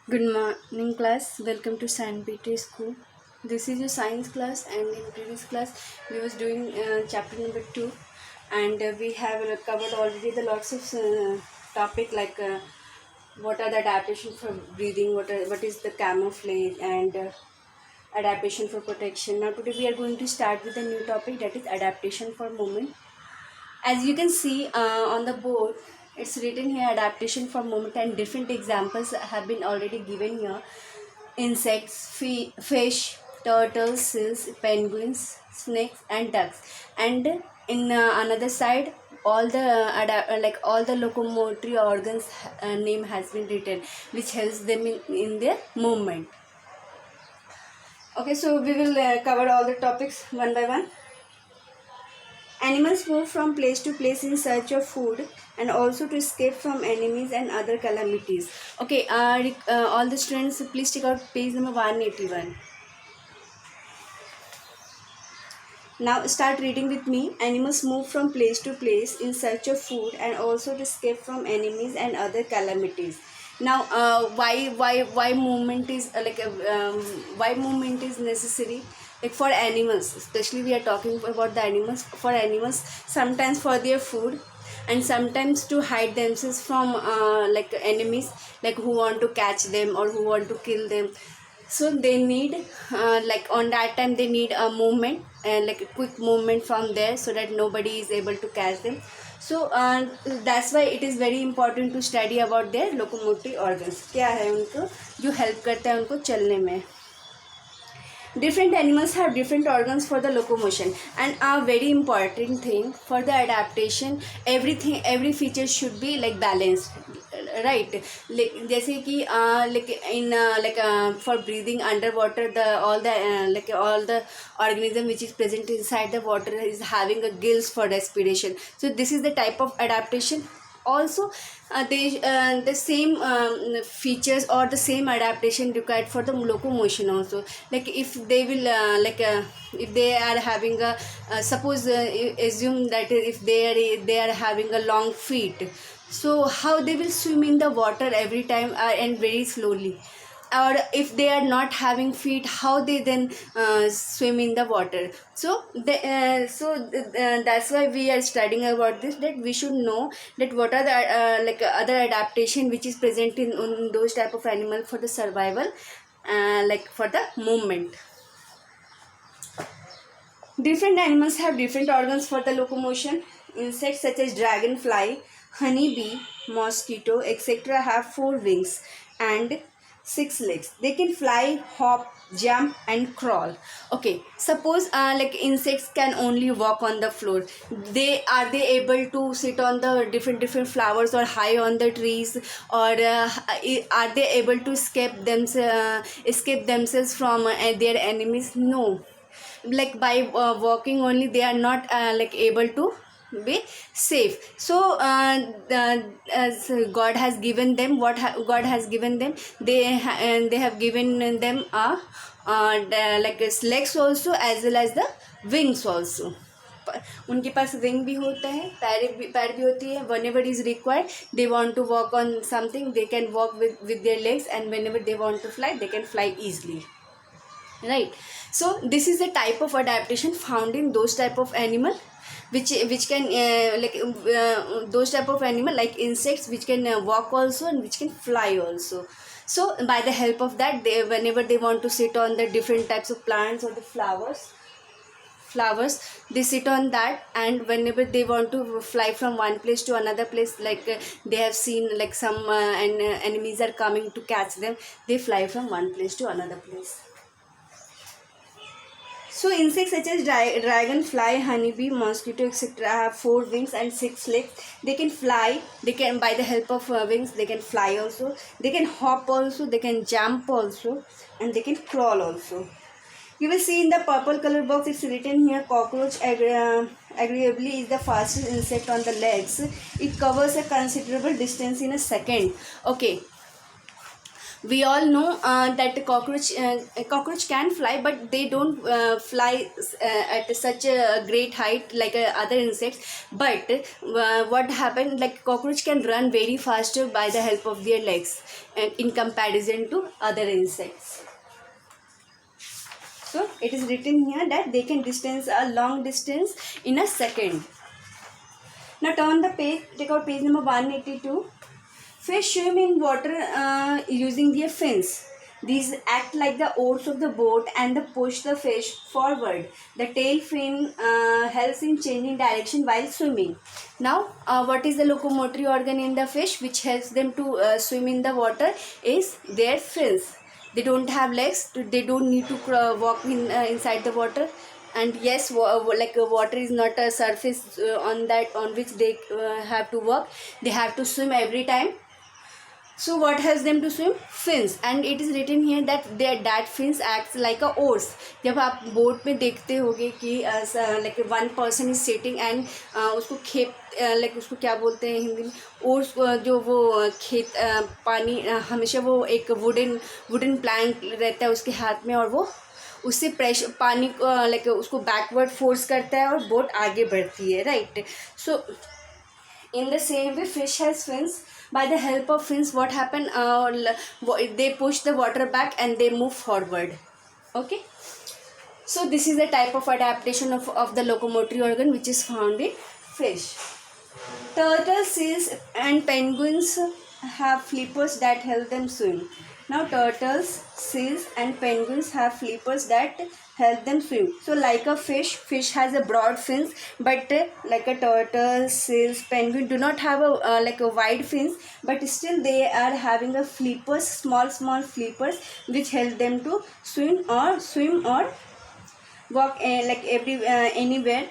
Good morning, class. Welcome to San Peter School. This is your science class, and in previous class we was doing chapter number 2, and we have covered already the lots of topic like what are the adaptation for breathing, what is the camouflage, and adaptation for protection. Now today we are going to start with a new topic, that is adaptation for movement. As you can see on the board, it's written here adaptation for movement, and different examples have been already given here. Insects, fish, turtles, seals, penguins, snakes, and ducks. And in another side, all the all the locomotory organs name has been written, which helps them in their movement. Okay, so we will cover all the topics one by one. Animals move from place to place in search of food and also to escape from enemies and other calamities. Okay, all the students, please check out page number 181. Now start reading with me. Animals move from place to place in search of food and also to escape from enemies and other calamities. Now, why movement is why movement is necessary? Like for animals, especially we are talking about the animals. For animals, sometimes for their food, and sometimes to hide themselves from enemies, like who want to catch them or who want to kill them. So they need on that time they need a movement and like a quick movement from there, so that nobody is able to catch them. So that's why it is very important to study about their locomotory organs. क्या है उनको जो help करता है उनको चलने में. Different animals have different organs for the locomotion, and a very important thing for the adaptation, every feature should be like balanced, right? Like जैसे कि for breathing underwater, the all the organism which is present inside the water is having a gills for respiration. So this is the type of adaptation. Also the same features or the same adaptation required for the locomotion also. Like if they will if they are having a suppose assume that if they are having a long feet, so how they will swim in the water every time and very slowly. Or if they are not having feet, how they then swim in the water. So that's why we are studying about this, that we should know that what are the other adaptation which is present in those type of animal for the survival, for the movement. Different animals have different organs for the locomotion. Insects such as dragonfly, honeybee, mosquito, etc. have 4 wings and 6 legs. They can fly, hop, jump, and crawl. Okay, suppose insects can only walk on the floor. They able to sit on the different flowers or high on the trees, or are they able to escape themselves from their enemies? No, like by walking only they are not able to be safe. So as God has given them God has given them, and they have given them legs also as well as the wings also. उनके पास wing भी होता है, पैर भी होती है. whenever is required they want to walk on something, they can walk with their legs, and whenever they want to fly they can fly easily, right? So this is the type of adaptation found in those type of animal which can those type of animal like insects which can walk also and which can fly also. So by the help of that, they whenever they want to sit on the different types of plants or the flowers, they sit on that, and whenever they want to fly from one place to another place, they have seen like some enemies are coming to catch them, they fly from one place to another place. So insects such as dragonfly, honeybee, mosquito, etc. have 4 wings and 6 legs. They can fly. They can, by the help of wings, they can fly also. They can hop also. They can jump also, and they can crawl also. You will see in the purple color box, it's written here, cockroach agreeably is the fastest insect on the legs. It covers a considerable distance in a second. Okay. We all know that cockroach can fly, but they don't fly at such a great height like other insects. But what happened, like cockroach can run very faster by the help of their legs, in comparison to other insects. So it is written here that they can distance a long distance in a second. Now turn the page, take out page number 182. Fish swim in water using their fins. These act like the oars of the boat and they push the fish forward. The tail fin helps in changing direction while swimming. Now, what is the locomotory organ in the fish which helps them to swim in the water is their fins. They don't have legs, they don't need to walk inside the water. And yes, water is not a surface on which they have to walk. They have to swim every time. So what helps them to swim? Fins. And it is written here that fins acts like a oars. जब आप boat में देखते होगे कि like one person is sitting and उसको खेप like उसको क्या बोलते हैं हिंदी में, ओर्स, जो वो खेत पानी हमेशा वो एक वुडन प्लैंक रहता है उसके हाथ में, और वो उससे प्रेशर पानी लाइक उसको बैकवर्ड फोर्स करता है और बोट आगे बढ़ती है, right. So in the same way, fish has fins. By the help of fins, what happen? They push the water back and they move forward. Okay. So this is the type of adaptation of the locomotory organ which is found in fish. Turtles, seals and penguins have flippers that help them swim. Now turtles, seals and penguins have flippers that help them swim. So like a fish has a broad fins, but like a turtle, seals, penguin do not have a like a wide fins, but still they are having a flippers, small flippers which help them to swim or walk like anywhere.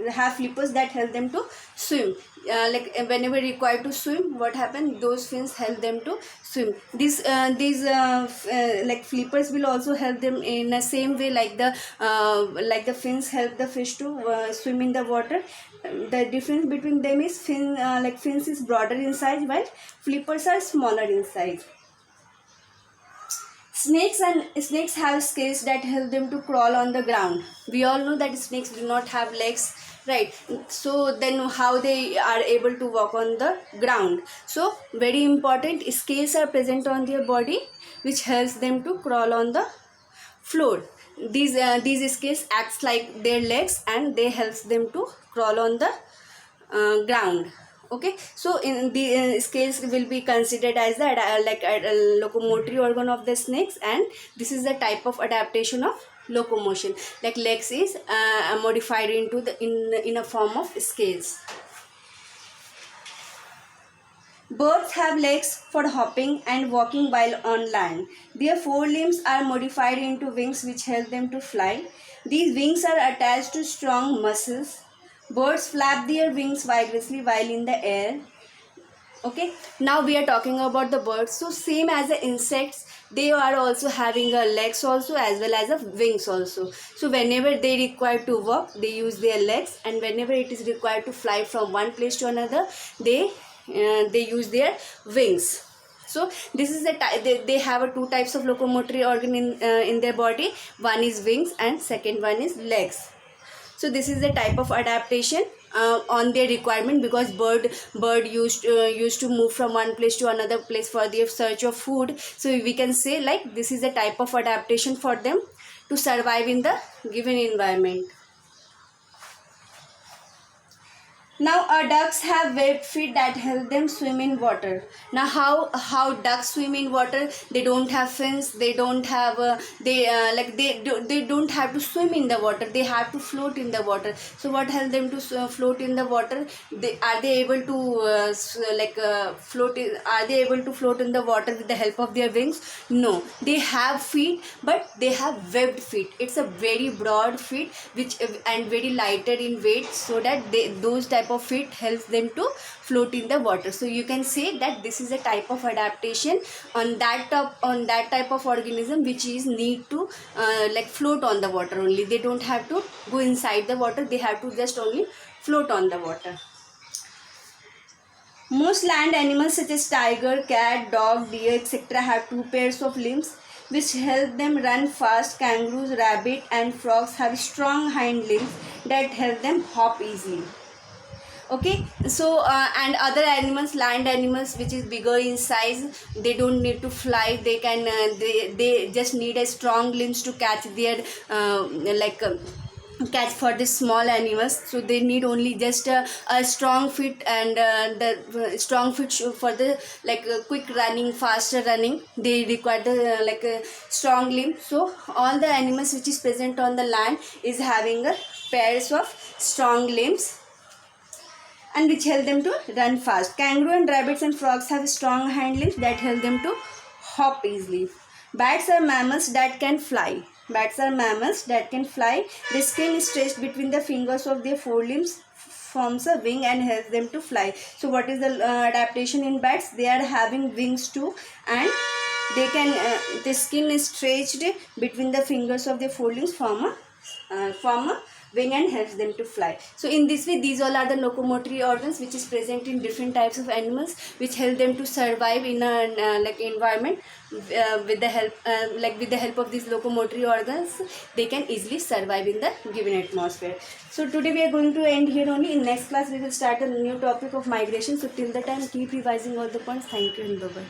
Have flippers that help them to swim. Like whenever required to swim, what happens? Those fins help them to swim. These like flippers will also help them in the same way like the fins help the fish to swim in the water. The difference between them is fins is broader in size while flippers are smaller in size. Snakes have scales that help them to crawl on the ground. We all know that snakes do not have legs, right? So then how they are able to walk on the ground? So very important, scales are present on their body which helps them to crawl on the floor. These scales acts like their legs and they helps them to crawl on the ground. Okay, so in the scales will be considered as the locomotory organ of the snakes, and this is the type of adaptation of locomotion. Like legs is modified into in a form of scales. Birds have legs for hopping and walking while on land. Their forelimbs are modified into wings which help them to fly. These wings are attached to strong muscles. Birds flap their wings vigorously while in the air. Okay, now we are talking about the birds. So same as the insects, they are also having a legs also as well as a wings also. So whenever they require to walk, they use their legs, and whenever it is required to fly from one place to another, they use their wings. So this is they have two types of locomotory organ in their body. One is wings and second one is legs. So this is the type of adaptation on their requirement, because bird used to move from one place to another place for their search of food. So we can say like this is the type of adaptation for them to survive in the given environment. Now ducks have webbed feet that help them swim in water. Now how ducks swim in water? They don't have fins. They don't have they don't have to swim in the water. They have to float in the water. So what helps them to float in the water? Are they able to float? Are they able to float in the water with the help of their wings? No. They have feet, but they have webbed feet. It's a very broad feet and very lighter in weight, so that those type of feet helps them to float in the water. So you can say that this is a type of adaptation on that type of organism which is need to float on the water only. They don't have to go inside the water. They have to just only float on the water. Most land animals such as tiger, cat, dog, deer, etc. have two pairs of limbs which help them run fast. Kangaroos, rabbit and frogs have strong hind limbs that help them hop easily. Okay, so and other animals, land animals which is bigger in size, they don't need to fly. They can they just need a strong limbs to catch their like catch for the small animals. So they need only just a strong feet, and the strong feet for the like quick running, faster running. They require the like a strong limb. So all the animals which is present on the land is having a pairs of strong limbs and which help them to run fast. Kangaroo and rabbits and frogs have strong hind limbs that help them to hop easily. Bats are mammals that can fly. Bats are mammals that can fly. The skin is stretched between the fingers of their forelimbs, forms a wing and helps them to fly. So what is the adaptation in bats? They are having wings too, and they can the skin is stretched between the fingers of their forelimbs, form a wing and helps them to fly. So in this way, these all are the locomotory organs which is present in different types of animals, which help them to survive in a like environment. With the help of these locomotory organs, they can easily survive in the given atmosphere. So today we are going to end here only. In next class we will start a new topic of migration. So till the time, keep revising all the points. Thank you and bye bye.